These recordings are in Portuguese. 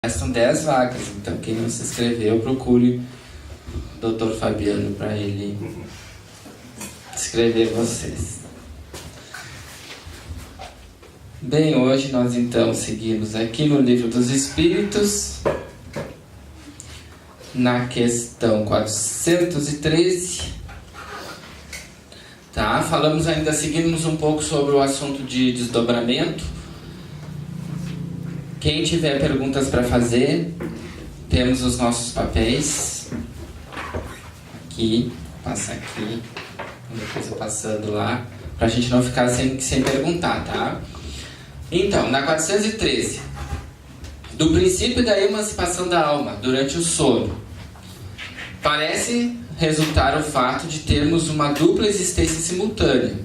São 10 vagas, então quem não se inscreveu, procure o Dr. Fabiano para ele inscrever vocês. Bem, hoje nós então seguimos aqui no Livro dos Espíritos, na questão 413. Tá? Falamos ainda, seguimos um pouco sobre o assunto de desdobramento. Quem tiver perguntas para fazer, temos os nossos papéis. Aqui, passa aqui, depois eu passando lá, para a gente não ficar sem perguntar, tá? Então, na 413, do princípio da emancipação da alma durante o sono, parece resultar o fato de termos uma dupla existência simultânea,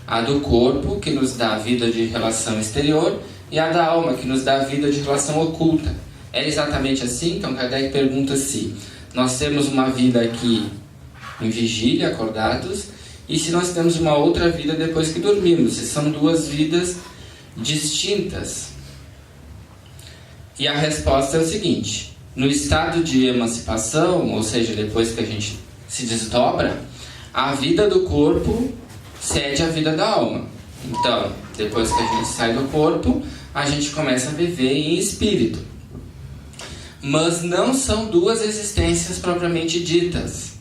a do corpo, que nos dá a vida de relação exterior, e a da alma, que nos dá a vida de relação oculta. É exatamente assim? Então Kardec pergunta se nós temos uma vida aqui em vigília, acordados, e se nós temos uma outra vida depois que dormimos, se são duas vidas distintas. E a resposta é o seguinte: no estado de emancipação, ou seja, depois que a gente se desdobra, a vida do corpo cede à vida da alma. Então, depois que a gente sai do corpo, a gente começa a viver em espírito. Mas não são duas existências propriamente ditas.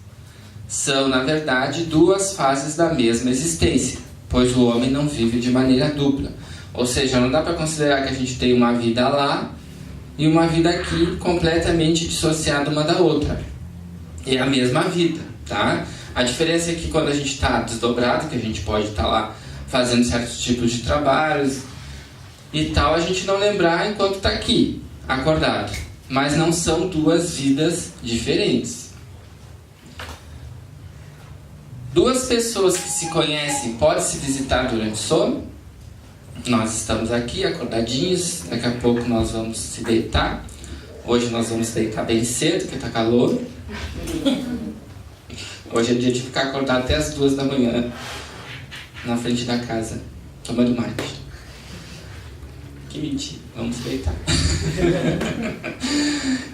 São, na verdade, duas fases da mesma existência, pois o homem não vive de maneira dupla. Ou seja, não dá para considerar que a gente tem uma vida lá e uma vida aqui completamente dissociada uma da outra. É a mesma vida, tá? A diferença é que quando a gente está desdobrado, que a gente pode estar lá fazendo certos tipos de trabalhos e tal, a gente não lembrar enquanto está aqui, acordado. Mas não são duas vidas diferentes. Duas pessoas que se conhecem podem se visitar durante o sono. Nós estamos aqui acordadinhos, daqui a pouco nós vamos se deitar. Hoje nós vamos deitar bem cedo, porque está calor. Hoje é dia de ficar acordado até as 2 da manhã, na frente da casa, tomando mate. Que mentira, vamos deitar.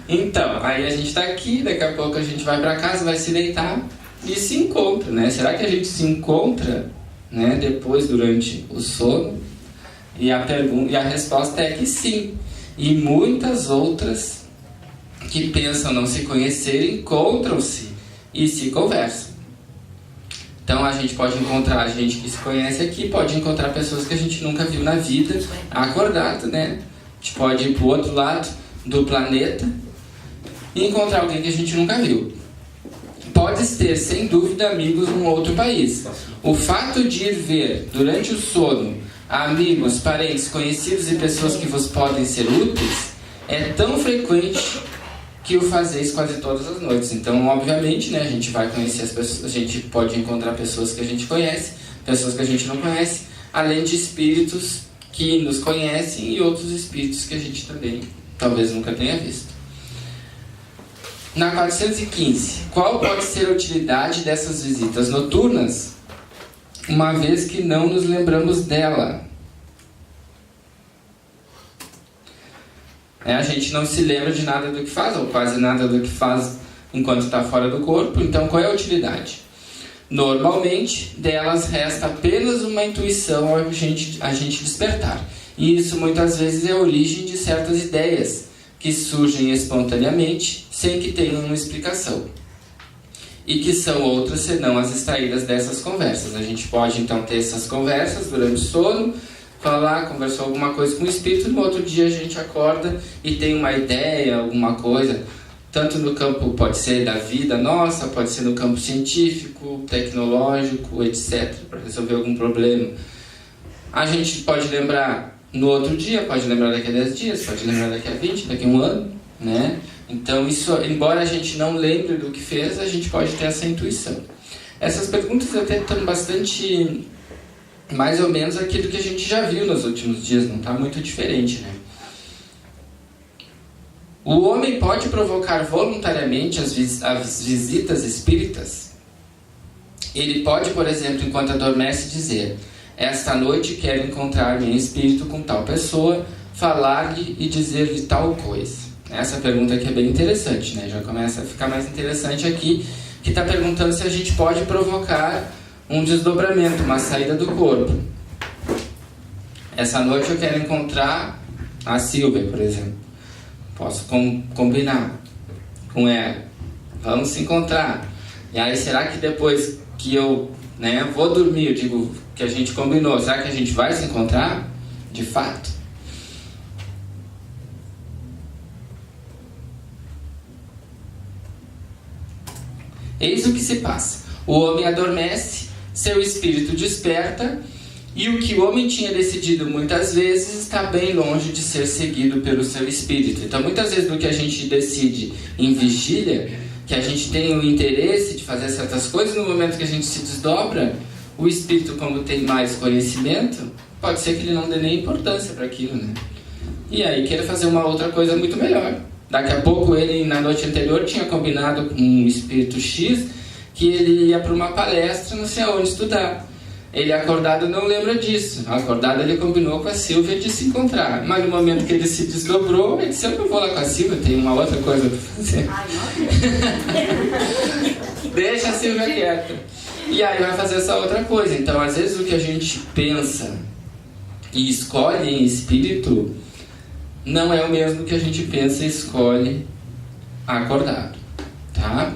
Então, aí a gente está aqui, daqui a pouco a gente vai para casa, vai se deitar e se encontra, né? Será que a gente se encontra, né, depois, durante o sono? E a resposta é que sim. E muitas outras que pensam não se conhecer encontram-se e se conversam. Então a gente pode encontrar gente que se conhece aqui, pode encontrar pessoas que a gente nunca viu na vida, acordado, né? A gente pode ir para o outro lado do planeta e encontrar alguém que a gente nunca viu. Pode ter, sem dúvida, amigos num outro país. O fato de ir ver, durante o sono, amigos, parentes, conhecidos e pessoas que vos podem ser úteis é tão frequente que o fazeis quase todas as noites. Então, obviamente, né, a gente vai conhecer as pessoas, a gente pode encontrar pessoas que a gente conhece, pessoas que a gente não conhece, além de espíritos que nos conhecem e outros espíritos que a gente também talvez nunca tenha visto. Na 415, qual pode ser a utilidade dessas visitas noturnas, uma vez que não nos lembramos dela? A gente não se lembra de nada do que faz, ou quase nada do que faz enquanto está fora do corpo. Então, qual é a utilidade? Normalmente, delas resta apenas uma intuição ao a gente despertar. E isso muitas vezes é a origem de certas ideias que surgem espontaneamente, sem que tenham uma explicação. E que são outras senão as extraídas dessas conversas. A gente pode então ter essas conversas durante o sono, falar, conversou alguma coisa com o espírito, no outro dia a gente acorda e tem uma ideia, alguma coisa, tanto no campo, pode ser da vida nossa, pode ser no campo científico, tecnológico, etc., para resolver algum problema. A gente pode lembrar no outro dia, pode lembrar daqui a 10 dias, pode lembrar daqui a 20, daqui a 1 ano, né? Então, isso, embora a gente não lembre do que fez, a gente pode ter essa intuição. Essas perguntas até estão bastante, mais ou menos, aquilo que a gente já viu nos últimos dias, não está muito diferente, né? O homem pode provocar voluntariamente as visitas espíritas? Ele pode, por exemplo, enquanto adormece, dizer: esta noite quero encontrar-me em espírito com tal pessoa, falar-lhe e dizer-lhe tal coisa. Essa pergunta aqui é bem interessante, né? Já começa a ficar mais interessante aqui, que está perguntando se a gente pode provocar um desdobramento, uma saída do corpo. Essa noite eu quero encontrar a Silvia, por exemplo. Posso combinar com ela. Vamos se encontrar. E aí, será que depois que eu vou dormir, eu digo que a gente combinou, será que a gente vai se encontrar? De fato? Eis o que se passa. O homem adormece, seu espírito desperta, e o que o homem tinha decidido muitas vezes está bem longe de ser seguido pelo seu espírito. Então, muitas vezes do que a gente decide em vigília, que a gente tem o interesse de fazer certas coisas, no momento que a gente se desdobra, o espírito, como tem mais conhecimento, pode ser que ele não dê nem importância para aquilo, né? E aí queira fazer uma outra coisa muito melhor. Daqui a pouco ele, na noite anterior, tinha combinado com um espírito X que ele ia para uma palestra, não sei aonde, estudar. Ele acordado não lembra disso. Acordado ele combinou com a Silvia de se encontrar. Mas no momento que ele se desdobrou, ele disse, eu vou lá com a Silvia, tem uma outra coisa para fazer. Deixa a Silvia quieta. E aí vai fazer essa outra coisa. Então, às vezes o que a gente pensa e escolhe em espírito não é o mesmo que a gente pensa e escolhe acordado, tá?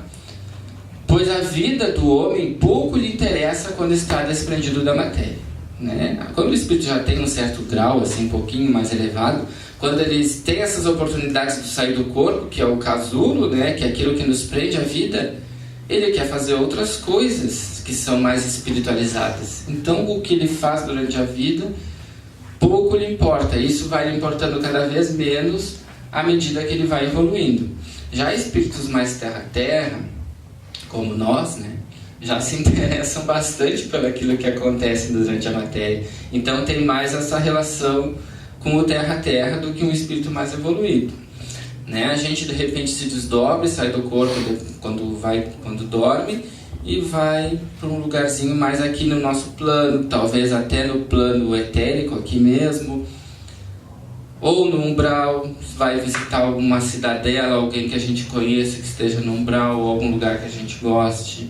Pois a vida do homem pouco lhe interessa quando está desprendido da matéria, né? Quando o espírito já tem um certo grau, assim, um pouquinho mais elevado, quando eles têm essas oportunidades de sair do corpo, que é o casulo, né? Que é aquilo que nos prende à vida, ele quer fazer outras coisas que são mais espiritualizadas. Então, o que ele faz durante a vida pouco lhe importa. Isso vai lhe importando cada vez menos à medida que ele vai evoluindo. Já espíritos mais terra-terra, como nós, né, já se interessam bastante por aquilo que acontece durante a matéria. Então tem mais essa relação com o terra-terra do que um espírito mais evoluído, né? A gente de repente se desdobra e sai do corpo quando dorme e vai para um lugarzinho mais aqui no nosso plano, talvez até no plano etérico aqui mesmo, ou no umbral, vai visitar alguma cidadela, alguém que a gente conheça que esteja no umbral, ou algum lugar que a gente goste,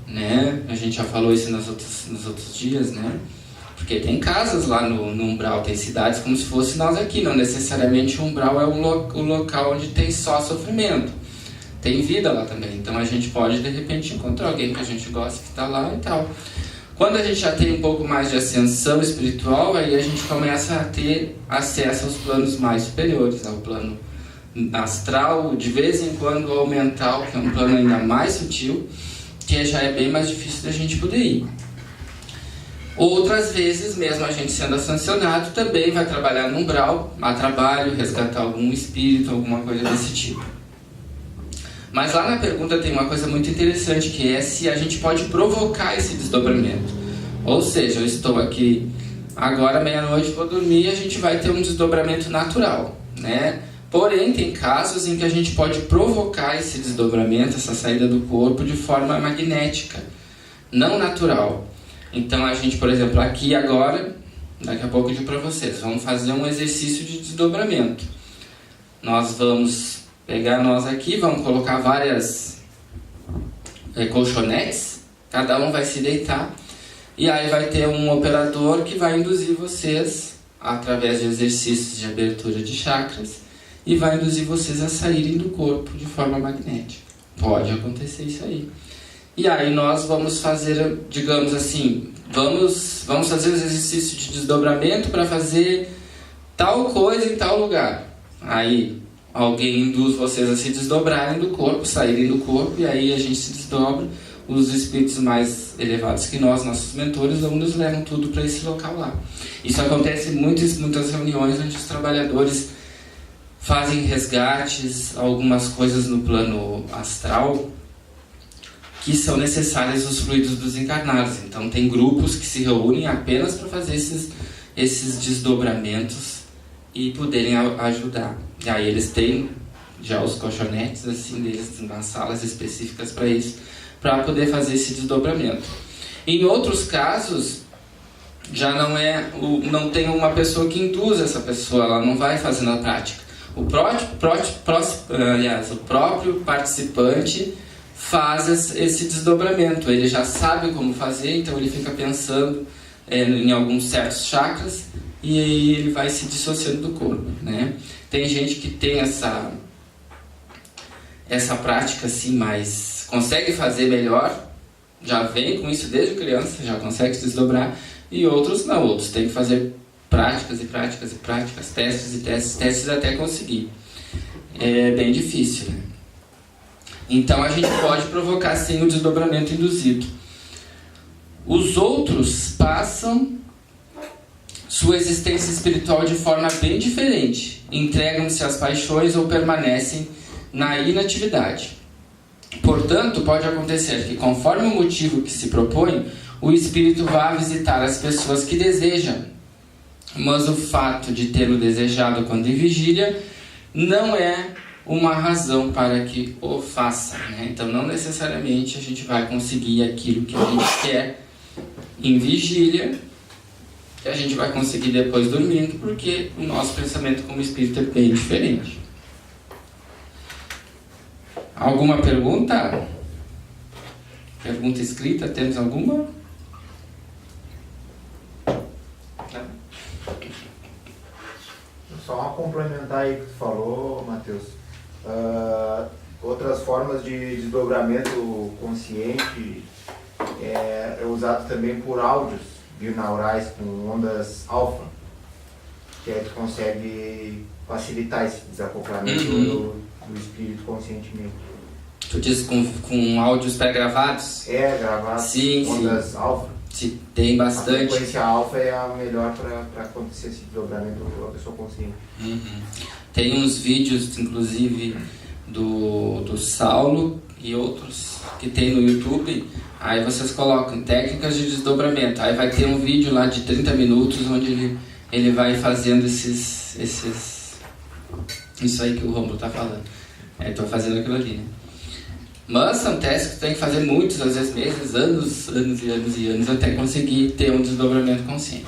né? A gente já falou isso nos outros dias, né? Porque tem casas lá no umbral, tem cidades como se fosse nós aqui, não necessariamente o umbral é o local onde tem só sofrimento. Tem vida lá também, então a gente pode de repente encontrar alguém que a gente gosta que está lá e tal. Quando a gente já tem um pouco mais de ascensão espiritual, aí a gente começa a ter acesso aos planos mais superiores, ao plano astral, de vez em quando ao mental, que é um plano ainda mais sutil, que já é bem mais difícil da gente poder ir. Outras vezes, mesmo a gente sendo ascensionado, também vai trabalhar no umbral, a trabalho, resgatar algum espírito, alguma coisa desse tipo. Mas lá na pergunta tem uma coisa muito interessante, que é se a gente pode provocar esse desdobramento. Ou seja, eu estou aqui agora, meia-noite, vou dormir e a gente vai ter um desdobramento natural, né? Porém, tem casos em que a gente pode provocar esse desdobramento, essa saída do corpo, de forma magnética, não natural. Então a gente, por exemplo, aqui agora, daqui a pouco eu digo para vocês, vamos fazer um exercício de desdobramento. Nós vamos pegar nós aqui, vamos colocar várias colchonetes, cada um vai se deitar, e aí vai ter um operador que vai induzir vocês, através de exercícios de abertura de chakras, e vai induzir vocês a saírem do corpo de forma magnética. Pode acontecer isso aí. E aí nós vamos fazer, digamos assim, vamos fazer os exercícios de desdobramento para fazer tal coisa em tal lugar. Aí alguém induz vocês a se desdobrarem do corpo, saírem do corpo, e aí a gente se desdobra. Os espíritos mais elevados que nós, nossos mentores, nos levam tudo para esse local lá. Isso acontece em muitas reuniões onde os trabalhadores fazem resgates, algumas coisas no plano astral, que são necessárias os fluidos dos encarnados. Então tem grupos que se reúnem apenas para fazer esses desdobramentos e poderem ajudar. E aí eles têm já os colchonetes assim deles nas salas específicas para isso, para poder fazer esse desdobramento. Em outros casos, já não tem uma pessoa que induz essa pessoa, ela não vai fazer na prática. o próprio participante faz esse desdobramento. Ele já sabe como fazer, então ele fica pensando em alguns certos chakras e aí ele vai se dissociando do corpo, né? Tem gente que tem essa prática assim, mas consegue fazer melhor, já vem com isso desde criança, já consegue se desdobrar, e outros não, outros têm que fazer práticas e práticas e práticas, testes até conseguir. É bem difícil, né? Então a gente pode provocar sim o desdobramento induzido. Os outros passam sua existência espiritual de forma bem diferente, entregam-se às paixões ou permanecem na inatividade. Portanto, pode acontecer que, conforme o motivo que se propõe, o espírito vá visitar as pessoas que deseja, mas o fato de tê-lo desejado quando em vigília não é uma razão para que o faça, né? Então, não necessariamente a gente vai conseguir aquilo que a gente quer em vigília, que a gente vai conseguir depois dormindo, porque o nosso pensamento como espírito é bem diferente. Alguma pergunta? Pergunta escrita, temos alguma? Só complementar aí o que tu falou, Matheus. Outras formas de desdobramento consciente é usado também por áudios binaurais com ondas alfa, que aí tu consegue facilitar esse desacoplamento do espírito conscientemente. Tu diz com áudios pré-gravados? Gravados, sim, ondas alfa. Sim, tem bastante. A frequência alfa é a melhor para acontecer esse desdobramento da pessoa consciente. Tem uns vídeos, inclusive, do Saulo e outros que tem no YouTube. Aí vocês colocam técnicas de desdobramento. Aí vai ter um vídeo lá de 30 minutos onde ele vai fazendo isso aí que o Romulo está falando. Estou fazendo aquilo ali, né? Mas são testes que tu tem que fazer muitos, às vezes meses, anos e anos e anos, até conseguir ter um desdobramento consciente.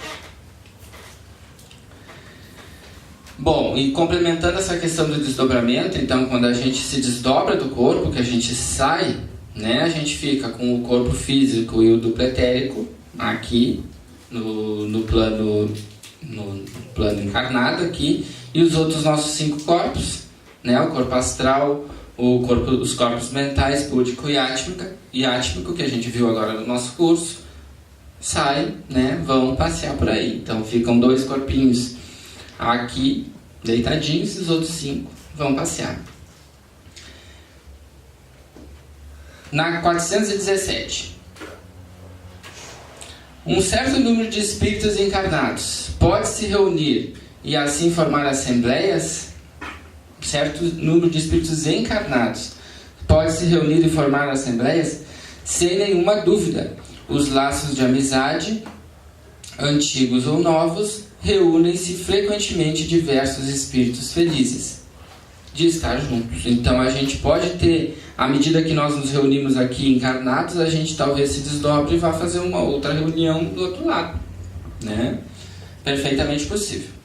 Bom, e complementando essa questão do desdobramento, então quando a gente se desdobra do corpo, que a gente sai, né, a gente fica com o corpo físico e o duplo etérico aqui no plano encarnado aqui, e os outros nossos 5 corpos, né, o corpo astral, os corpos mentais, búdico e átmico, que a gente viu agora no nosso curso, saem, né, vão passear por aí. Então ficam 2 corpinhos aqui deitadinhos e os outros 5 vão passear. Na 417. Um certo número de espíritos encarnados pode se reunir e assim formar assembleias. Certo número de espíritos encarnados pode se reunir e formar assembleias. Sem nenhuma dúvida, os laços de amizade, antigos ou novos, reúnem-se frequentemente diversos espíritos felizes de estar juntos. Então a gente pode ter, à medida que nós nos reunimos aqui encarnados, a gente talvez se desdobre e vá fazer uma outra reunião do outro lado, né? Perfeitamente possível.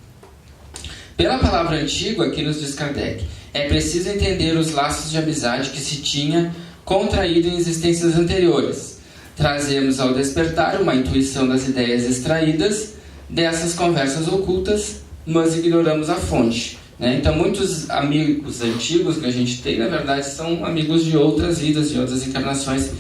Pela palavra antigo, aqui nos diz Kardec, é preciso entender os laços de amizade que se tinha contraído em existências anteriores. Trazemos ao despertar uma intuição das ideias extraídas dessas conversas ocultas, mas ignoramos a fonte, né? Então muitos amigos antigos que a gente tem, na verdade, são amigos de outras vidas, de outras encarnações,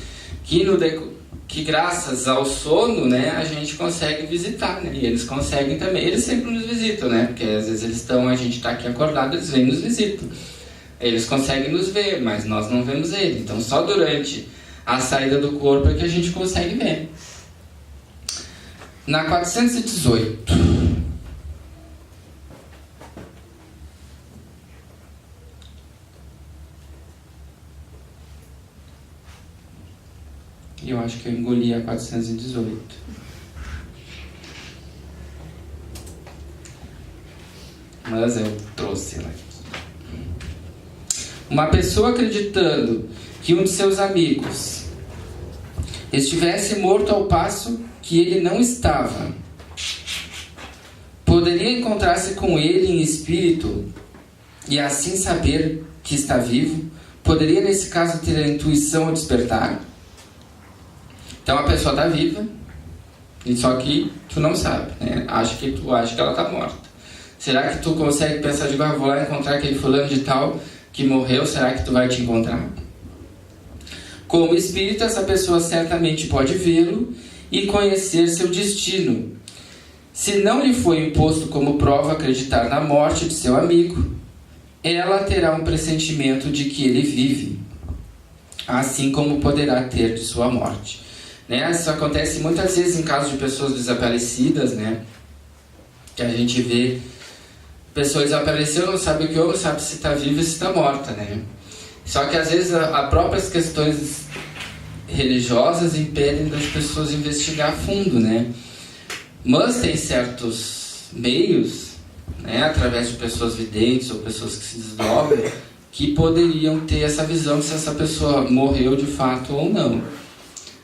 que graças ao sono, né, a gente consegue visitar, né? E eles conseguem também, eles sempre nos visitam, né? Porque às vezes a gente está aqui acordado, eles vêm e nos visitam. Eles conseguem nos ver, mas nós não vemos eles. Então só durante a saída do corpo é que a gente consegue ver. Na 418. Eu acho que eu engoli a 418. Mas eu trouxe ela aqui. Uma pessoa acreditando que um de seus amigos estivesse morto ao passo que ele não estava, poderia encontrar-se com ele em espírito e assim saber que está vivo, poderia nesse caso ter a intuição ou despertar? Então a pessoa está viva, e só que tu não sabe, né? Tu acha que ela está morta. Será que tu consegue pensar de vou lá encontrar aquele fulano de tal que morreu? Será que tu vai te encontrar? Como espírito, essa pessoa certamente pode vê-lo e conhecer seu destino. Se não lhe foi imposto como prova acreditar na morte de seu amigo, ela terá um pressentimento de que ele vive, assim como poderá ter de sua morte. Né? Isso acontece muitas vezes em casos de pessoas desaparecidas, né? Que a gente vê, pessoa desapareceu, não sabe o que houve, não sabe se está viva e se está morta, né? Só que às vezes as próprias questões religiosas impedem das pessoas investigar a fundo, né? Mas tem certos meios, né, através de pessoas videntes ou pessoas que se desdobram, que poderiam ter essa visão se essa pessoa morreu de fato ou não.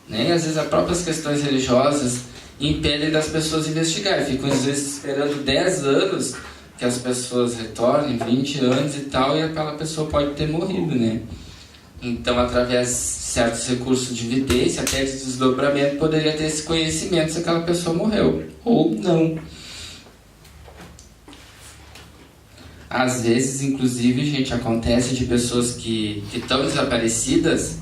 Né? E às vezes as próprias questões religiosas impedem das pessoas investigarem. Ficam às vezes esperando 10 anos que as pessoas retornem, 20 anos e tal, e aquela pessoa pode ter morrido, né? Então, através de certos recursos de vidência, até de desdobramento, poderia ter esse conhecimento se aquela pessoa morreu, ou não. Às vezes, inclusive, gente, acontece de pessoas que estão desaparecidas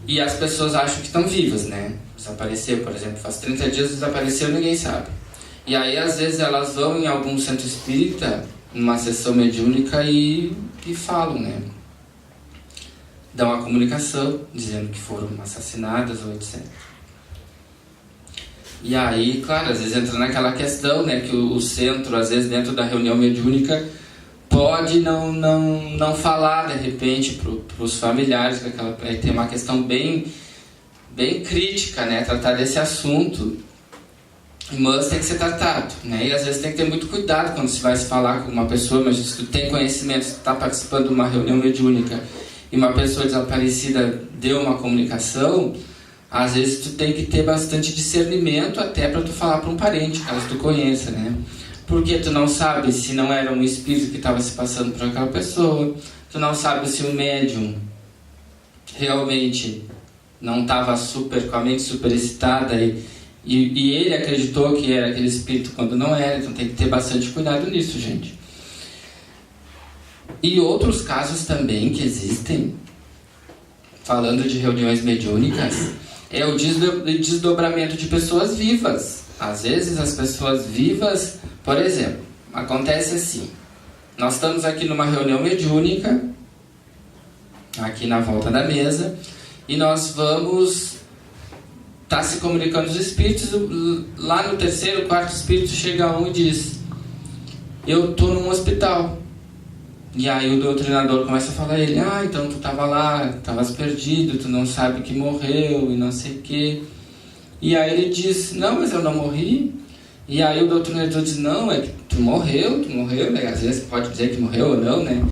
e as pessoas acham que estão vivas, né? Desapareceu, por exemplo, faz 30 dias desapareceu, ninguém sabe. E aí, às vezes, elas vão em algum centro espírita, numa sessão mediúnica e falam, né? Dão a comunicação, dizendo que foram assassinadas ou etc. E aí, claro, às vezes entra naquela questão, né, que o centro, às vezes dentro da reunião mediúnica, pode não falar, de repente, para os familiares, que tem uma questão bem crítica, né, tratar desse assunto, mas tem que ser tratado, né, e às vezes tem que ter muito cuidado quando se vai se falar com uma pessoa, mas se tu tem conhecimento, se tu está participando de uma reunião mediúnica, e uma pessoa desaparecida deu uma comunicação, às vezes tu tem que ter bastante discernimento até para tu falar para um parente, caso tu conheça, né? Porque tu não sabe se não era um espírito que estava se passando por aquela pessoa, tu não sabe se o médium realmente não estava com a mente super excitada e ele acreditou que era aquele espírito quando não era, então tem que ter bastante cuidado nisso, gente. E outros casos também que existem, falando de reuniões mediúnicas, é o desdobramento de pessoas vivas. Às vezes as pessoas vivas, por exemplo, acontece assim, nós estamos aqui numa reunião mediúnica, aqui na volta da mesa, e nós vamos estar se comunicando os espíritos, lá no terceiro, quarto espírito chega um e diz, eu estou num hospital. E aí o doutrinador começa a falar a ele, então tu estava lá, estavas perdido, tu não sabe que morreu e não sei o quê. E aí ele diz, não, mas eu não morri. E aí o doutrinador diz, não, é que tu morreu, né? Às vezes pode dizer que morreu ou não, né?